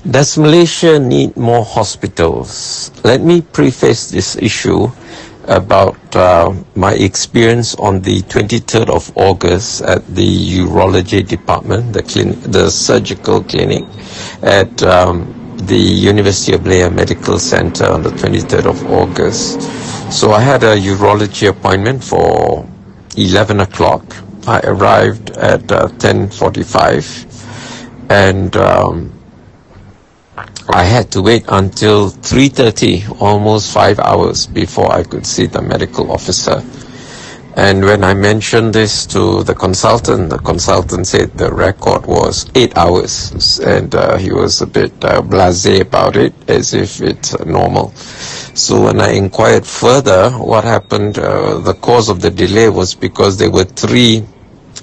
Does Malaysia need more hospitals? Let me preface this issue about my experience on the 23rd of August at the urology department, the surgical clinic at the University of Malaya Medical Center on the 23rd of August. So I had a urology appointment for 11 o'clock. I arrived at 10:45 and I had to wait until 3:30, almost 5 hours before I could see the medical officer. And when I mentioned this to the consultant said the record was 8 hours, and he was a bit blasé about it, as if it's normal. So when I inquired further what happened, the cause of the delay was because there were 3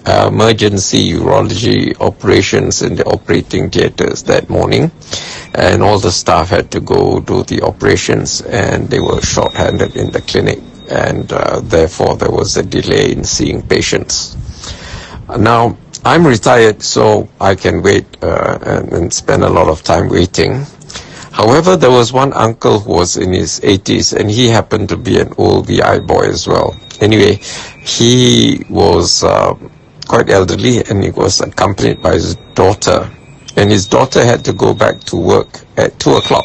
emergency urology operations in the operating theaters that morning, and all the staff had to go do the operations, and they were short-handed in the clinic, and therefore there was a delay in seeing patients. Now, I'm retired, so I can wait and spend a lot of time waiting. However, there was one uncle who was in his 80s, and he happened to be an old VI boy as well. Anyway, he was quite elderly, and he was accompanied by his daughter, and his daughter had to go back to work at 2 o'clock,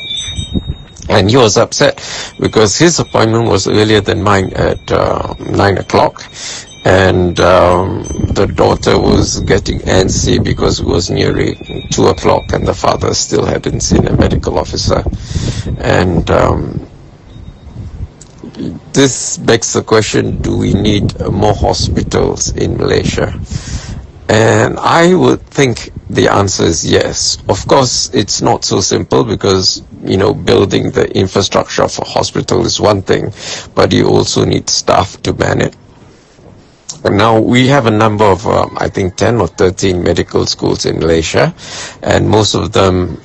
and he was upset because his appointment was earlier than mine at 9 o'clock, and the daughter was getting antsy because it was nearing 2 o'clock and the father still hadn't seen a medical officer. And this begs the question, do we need more hospitals in Malaysia? And I would think the answer is yes. Of course, it's not so simple because, building the infrastructure of a hospital is one thing, but you also need staff to man it. Now, we have a number of, I think, 10 or 13 medical schools in Malaysia, and most of them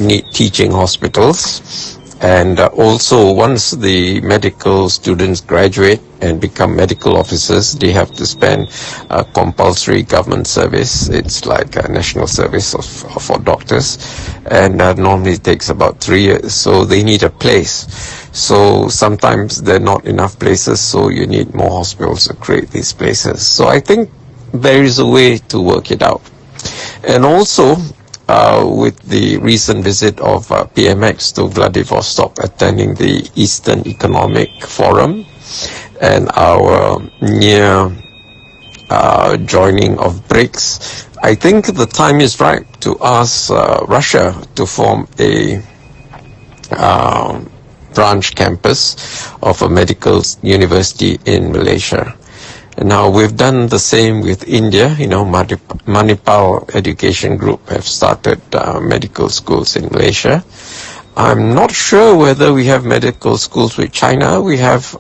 need teaching hospitals. And also, once the medical students graduate and become medical officers, they have to spend a compulsory government service. It's like a national service for doctors, and normally it takes about 3 years. So they need a place. So sometimes there are not enough places, so you need more hospitals to create these places. So I think there is a way to work it out. And also, with the recent visit of PMX to Vladivostok, attending the Eastern Economic Forum, and our near joining of BRICS, I think the time is right to ask Russia to form a branch campus of a medical university in Malaysia. Now, we've done the same with India. Manipal Education Group have started medical schools in Malaysia. I'm not sure whether we have medical schools with China. We have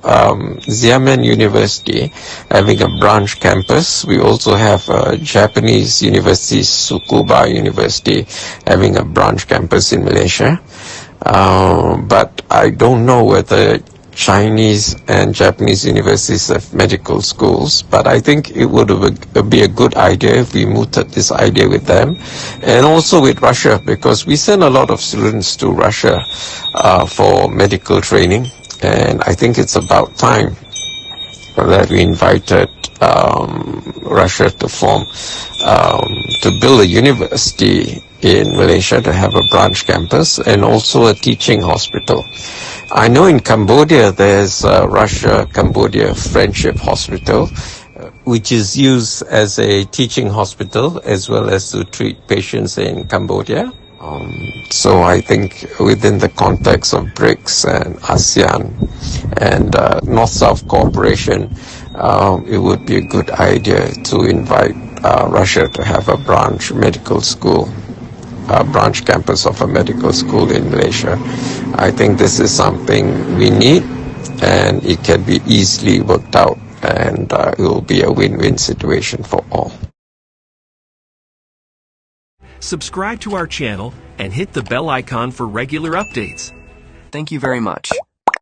Xiamen University having a branch campus. We also have Japanese university, Tsukuba University, having a branch campus in Malaysia. But I don't know whether Chinese and Japanese universities have medical schools, but I think it would be a good idea if we mooted this idea with them, and also with Russia, because we send a lot of students to Russia for medical training, and I think it's about time that we invited Russia to build a university in Malaysia, to have a branch campus and also a teaching hospital. I know in Cambodia there's Russia-Cambodia Friendship Hospital, which is used as a teaching hospital as well as to treat patients in Cambodia. So I think within the context of BRICS and ASEAN and North-South cooperation, it would be a good idea to invite Russia to have a branch campus of a medical school in Malaysia. I think this is something we need, and it can be easily worked out, and it will be a win-win situation for all. Subscribe to our channel and hit the bell icon for regular updates. Thank you very much.